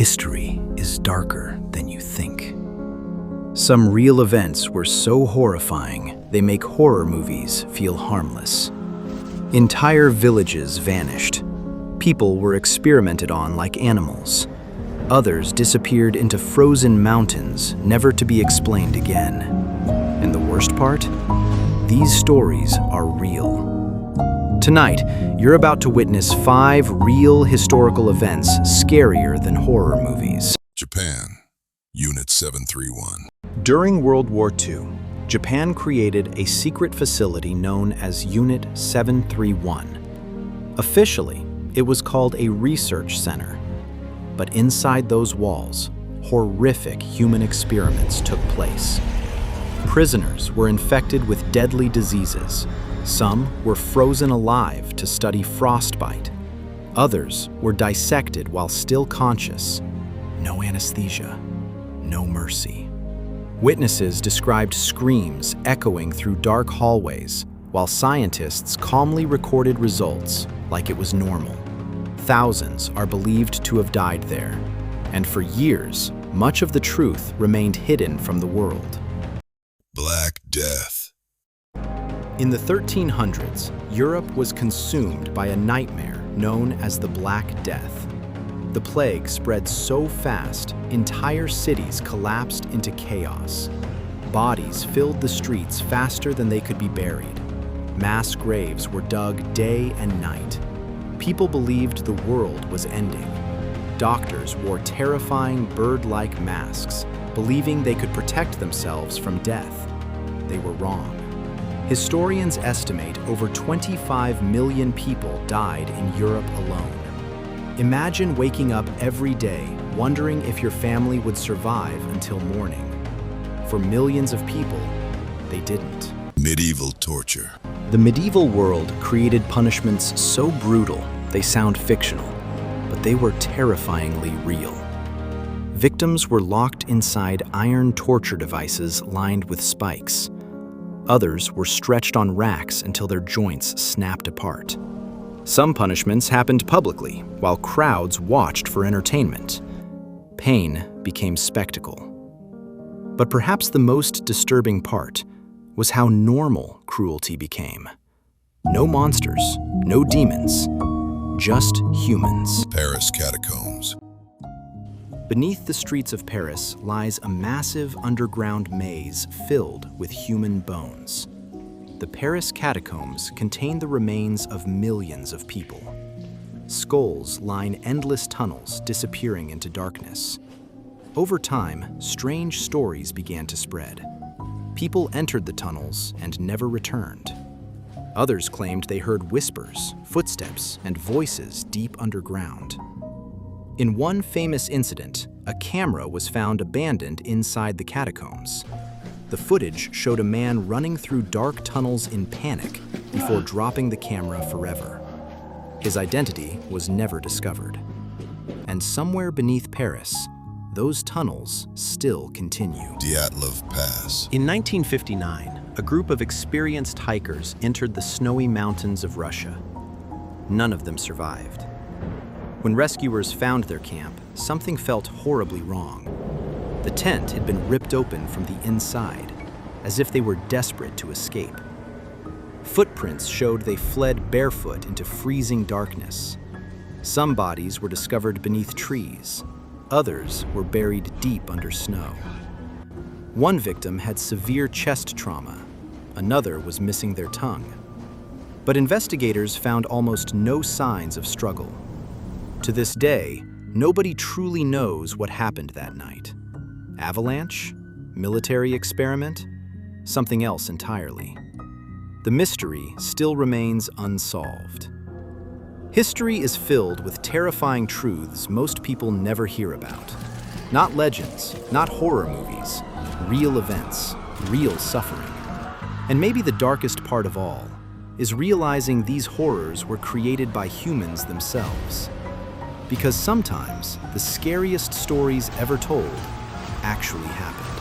history is darker than you think. Some real events were so horrifying, they make horror movies feel harmless. Entire villages vanished. People were experimented on like animals. Others disappeared into frozen mountains, never to be explained again. And the worst part? These stories are real. Tonight, you're about to witness 5 real historical events scarier than horror movies. Japan, Unit 731. During World War II, Japan created a secret facility known as Unit 731. Officially, it was called a research center. But inside those walls, horrific human experiments took place. Prisoners were infected with deadly diseases. Some were frozen alive to study frostbite. Others were dissected while still conscious. No anesthesia, no mercy. Witnesses described screams echoing through dark hallways, while scientists calmly recorded results like it was normal. Thousands are believed to have died there, and for years, much of the truth remained hidden from the world. Black Death. In the 1300s, Europe was consumed by a nightmare known as the Black Death. The plague spread so fast, entire cities collapsed into chaos. Bodies filled the streets faster than they could be buried. Mass graves were dug day and night. People believed the world was ending. Doctors wore terrifying bird-like masks, believing they could protect themselves from death. They were wrong. Historians estimate over 25 million people died in Europe alone. Imagine waking up every day wondering if your family would survive until morning. For millions of people, they didn't. Medieval torture. The medieval world created punishments so brutal they sound fictional, but they were terrifyingly real. Victims were locked inside iron torture devices lined with spikes. Others were stretched on racks until their joints snapped apart. Some punishments happened publicly, while crowds watched for entertainment. Pain became spectacle. But perhaps the most disturbing part was how normal cruelty became. No monsters, no demons, just humans. Paris Catacombs. Beneath the streets of Paris lies a massive underground maze filled with human bones. The Paris Catacombs contain the remains of millions of people. Skulls line endless tunnels disappearing into darkness. Over time, strange stories began to spread. People entered the tunnels and never returned. Others claimed they heard whispers, footsteps, and voices deep underground. In one famous incident, a camera was found abandoned inside the catacombs. The footage showed a man running through dark tunnels in panic before dropping the camera forever. His identity was never discovered. And somewhere beneath Paris, those tunnels still continue. Dyatlov Pass. In 1959, a group of experienced hikers entered the snowy mountains of Russia. None of them survived. When rescuers found their camp, something felt horribly wrong. The tent had been ripped open from the inside, as if they were desperate to escape. Footprints showed they fled barefoot into freezing darkness. Some bodies were discovered beneath trees. Others were buried deep under snow. One victim had severe chest trauma. Another was missing their tongue. But investigators found almost no signs of struggle. To this day, nobody truly knows what happened that night. Avalanche? Military experiment? Something else entirely. The mystery still remains unsolved. History is filled with terrifying truths most people never hear about. Not legends, not horror movies, real events, real suffering. And maybe the darkest part of all is realizing these horrors were created by humans themselves. Because sometimes the scariest stories ever told actually happened.